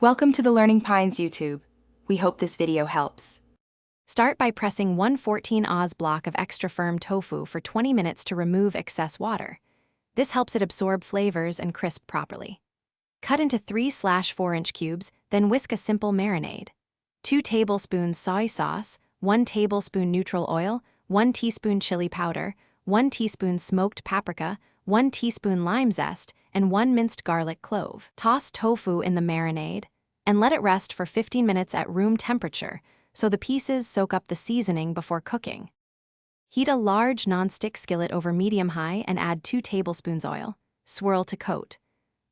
Welcome to the Learning Pines YouTube. We hope this video helps. Start by pressing 114 Oz block of extra firm tofu for 20 minutes to remove excess water. This helps it absorb flavors and crisp properly. Cut into 3/4-inch cubes, then whisk a simple marinade. 2 tablespoons soy sauce, 1 tablespoon neutral oil, 1 teaspoon chili powder, 1 teaspoon smoked paprika, 1 teaspoon lime zest, and 1 minced garlic clove. Toss tofu in the marinade and let it rest for 15 minutes at room temperature so the pieces soak up the seasoning before cooking. Heat a large non-stick skillet over medium-high and add 2 tablespoons oil. Swirl to coat.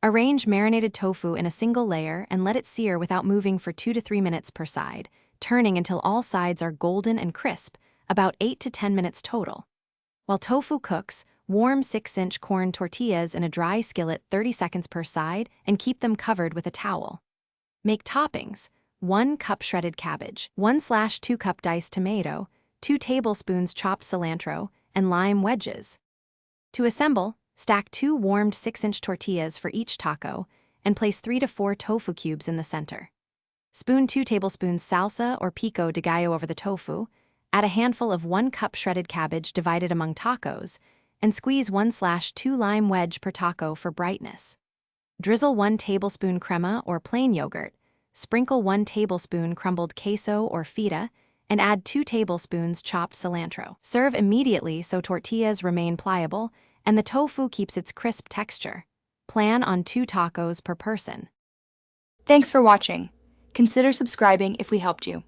Arrange marinated tofu in a single layer and let it sear without moving for 2 to 3 minutes per side, turning until all sides are golden and crisp, about 8 to 10 minutes total. While tofu cooks, warm 6-inch corn tortillas in a dry skillet 30 seconds per side and keep them covered with a towel. Make toppings: 1 cup shredded cabbage, 1/2 cup diced tomato, 2 tablespoons chopped cilantro, and lime wedges. To assemble, stack 2 warmed 6-inch tortillas for each taco and place 3 to 4 tofu cubes in the center. Spoon 2 tablespoons salsa or pico de gallo over the tofu, add a handful of 1 cup shredded cabbage divided among tacos, and squeeze 1/2 lime wedge per taco for brightness. Drizzle 1 tablespoon crema or plain yogurt, sprinkle 1 tablespoon crumbled queso or feta, and add 2 tablespoons chopped cilantro. Serve immediately so tortillas remain pliable and the tofu keeps its crisp texture. Plan on 2 tacos per person. Thanks for watching. Consider subscribing if we helped you.